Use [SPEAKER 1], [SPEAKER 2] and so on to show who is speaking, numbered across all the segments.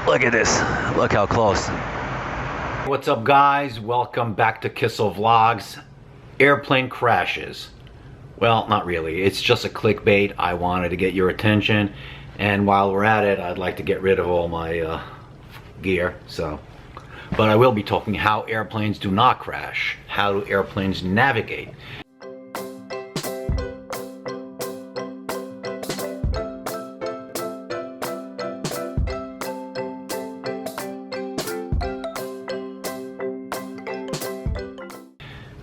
[SPEAKER 1] Look at this. Look how close.
[SPEAKER 2] What's up, guys? Welcome back to Kissel Vlogs. Airplane crashes. Well, not really. It's just a clickbait. I wanted to get your attention, and while we're at it, I'd like to get rid of all my gear. But I will be talking how airplanes do not crash. How do airplanes navigate?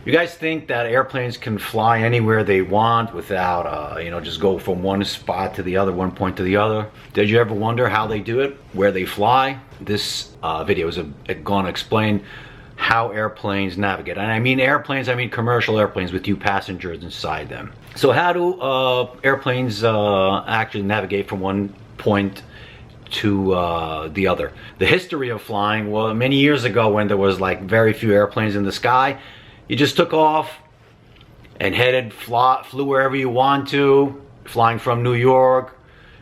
[SPEAKER 2] You guys think that airplanes can fly anywhere they want without, just go from one spot to the other, one point to the other? Did you ever wonder how they do it, where they fly? This video is going to explain how airplanes navigate. And I mean airplanes, I mean commercial airplanes with you passengers inside them. So how do airplanes actually navigate from one point to the other? The history of flying, well, many years ago when there was like very few airplanes in the sky, you just took off and flew wherever you want to. Flying from New York,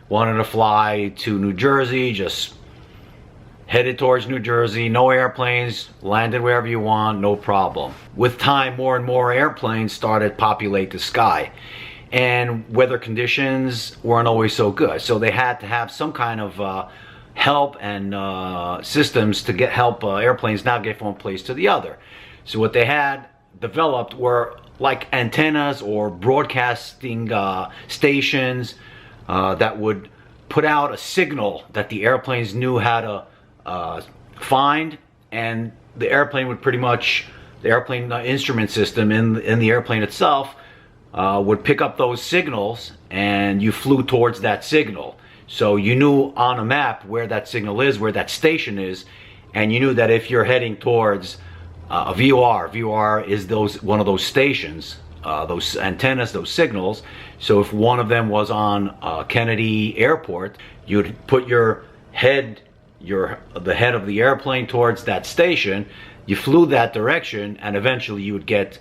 [SPEAKER 2] wanted to fly to New Jersey, just headed towards New Jersey, no airplanes, landed wherever you want, no problem. With time, more and more airplanes started to populate the sky, and weather conditions weren't always so good. So they had to have some kind of help and systems to help airplanes navigate from one place to the other. So what they had developed were like antennas or broadcasting stations that would put out a signal that the airplanes knew how to find, and the airplane would the airplane instrument system in the airplane itself would pick up those signals, and you flew towards that signal. So you knew on a map where that signal is, where that station is, and you knew that if you're heading towards a VOR is one of those stations, those antennas, those signals. So if one of them was on Kennedy Airport, you'd put the head of the airplane towards that station. You flew that direction, and eventually you would get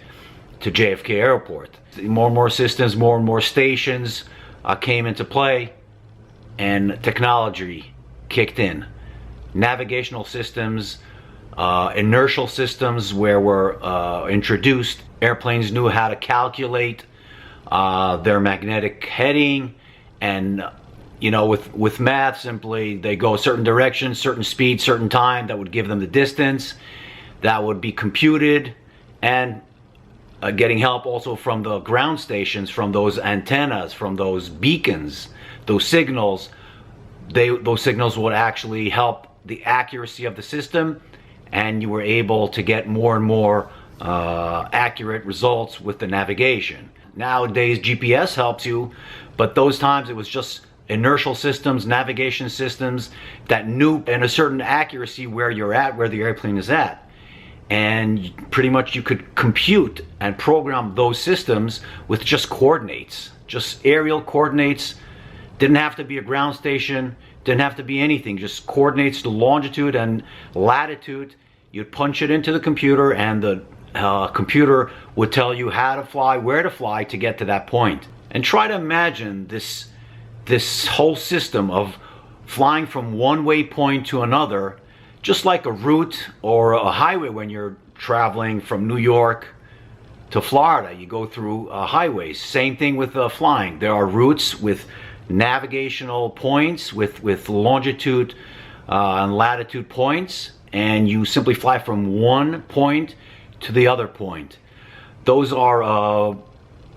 [SPEAKER 2] to JFK Airport. More and more systems, more and more stations came into play, and technology kicked in. Navigational systems, inertial systems were introduced. Airplanes knew how to calculate their magnetic heading, and with math, simply they go a certain direction, certain speed, certain time, that would give them the distance. That would be computed, and getting help also from the ground stations, from those antennas, from those beacons, those signals. Those signals would actually help the accuracy of the system, and you were able to get more and more accurate results with the navigation. Nowadays GPS helps you, but those times it was just inertial systems, navigation systems that knew in a certain accuracy where you're at, where the airplane is at. And pretty much you could compute and program those systems with just coordinates, just aerial coordinates. Didn't have to be a ground station, didn't have to be anything, just coordinates, the longitude and latitude. You'd punch it into the computer, and the computer would tell you how to fly, where to fly to get to that point. And try to imagine this whole system of flying from one waypoint to another, just like a route or a highway. When you're traveling from New York to Florida, you go through highways. Same thing with flying. There are routes with navigational points, with longitude and latitude points, and you simply fly from one point to the other point. Those are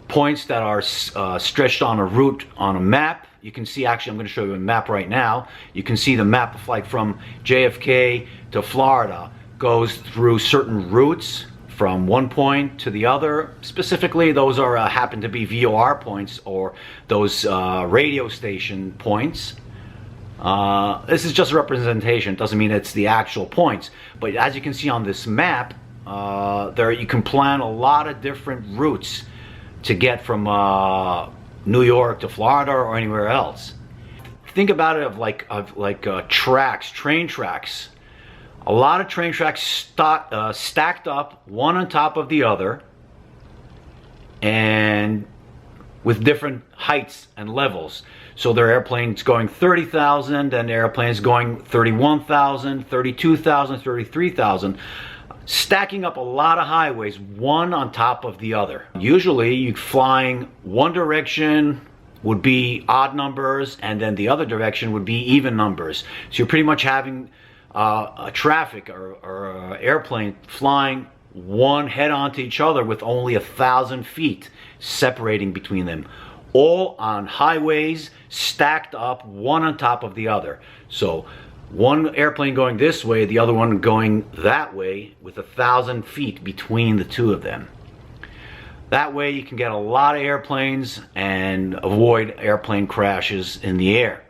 [SPEAKER 2] points that are stretched on a route on a map. You can see, actually I'm going to show you a map right now. You can see the map of like from JFK to Florida goes through certain routes from one point to the other. Specifically, those are happen to be VOR points, or those radio station points. This is just a representation. It doesn't mean it's the actual points. But as you can see on this map, there you can plan a lot of different routes to get from New York to Florida or anywhere else. Think about it of like tracks, train tracks. A lot of train tracks stacked up, one on top of the other, and with different heights and levels. So their airplane's going 30,000 and their airplane's going 31,000, 32,000, 33,000. Stacking up a lot of highways, one on top of the other. Usually you flying one direction would be odd numbers, and then the other direction would be even numbers. So you're pretty much having a traffic or airplane flying one head on to each other with only 1,000 feet separating between them, all on highways stacked up one on top of the other. So one airplane going this way, the other one going that way, with 1,000 feet between the two of them. That way you can get a lot of airplanes and avoid airplane crashes in the air.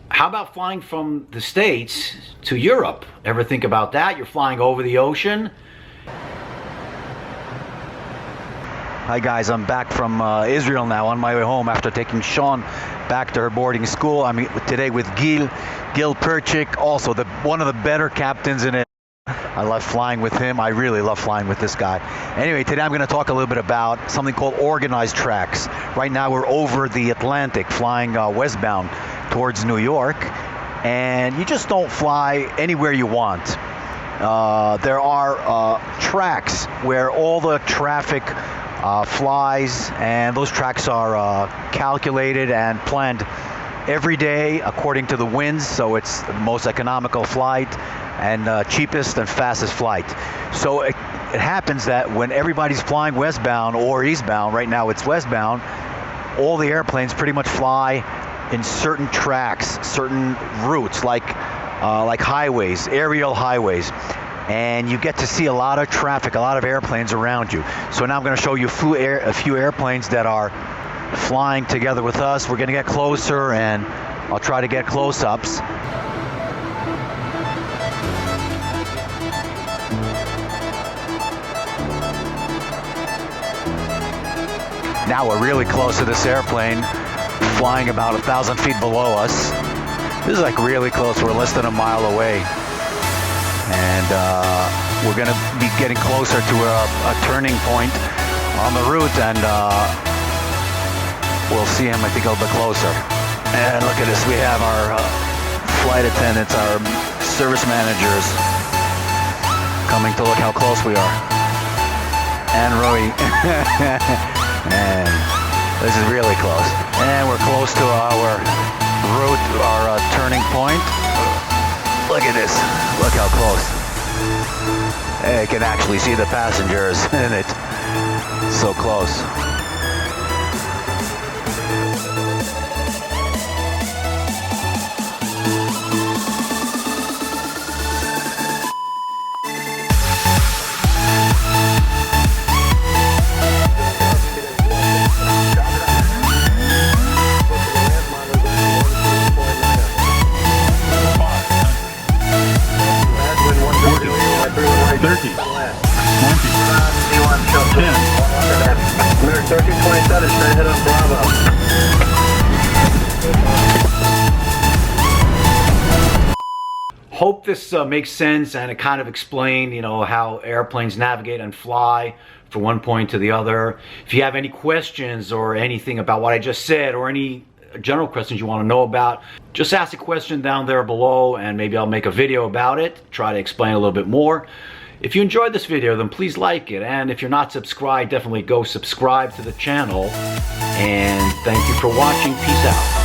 [SPEAKER 2] How about flying from the States to Europe? Ever think about that? You're flying over the ocean.
[SPEAKER 1] Hi guys, I'm back from Israel now, on my way home after taking Sean back to her boarding school. I'm today with Gil Perchik, also one of the better captains in it. I love flying with him. I really love flying with this guy. Anyway, today I'm going to talk a little bit about something called organized tracks. Right now we're over the Atlantic flying westbound towards New York, and you just don't fly anywhere you want. There are tracks where all the traffic flies, and those tracks are calculated and planned every day according to the winds, so it's the most economical flight and cheapest and fastest flight. So it happens that when everybody's flying westbound or eastbound, right now it's westbound, all the airplanes pretty much fly in certain tracks, certain routes, like highways, aerial highways. And you get to see a lot of traffic, a lot of airplanes around you. So now I'm going to show you a few airplanes that are flying together with us. We're going to get closer, and I'll try to get close-ups. Now we're really close to this airplane, flying about 1,000 feet below us. This is like really close. We're less than a mile away. And we're going to be getting closer to a turning point on the route, and we'll see him, I think, a little bit closer. And look at this. We have our flight attendants, our service managers, coming to look how close we are. And Roy. And this is really close. And we're close to our route, our turning point. Look at this. Look how close. You can actually see the passengers in it. So close.
[SPEAKER 2] Hope this makes sense, and it kind of explained, how airplanes navigate and fly from one point to the other. If you have any questions or anything about what I just said, or any general questions you want to know about, just ask a question down there below, and maybe I'll make a video about it, try to explain a little bit more. If you enjoyed this video, then please like it, and if you're not subscribed, definitely go subscribe to the channel. And thank you for watching. Peace out.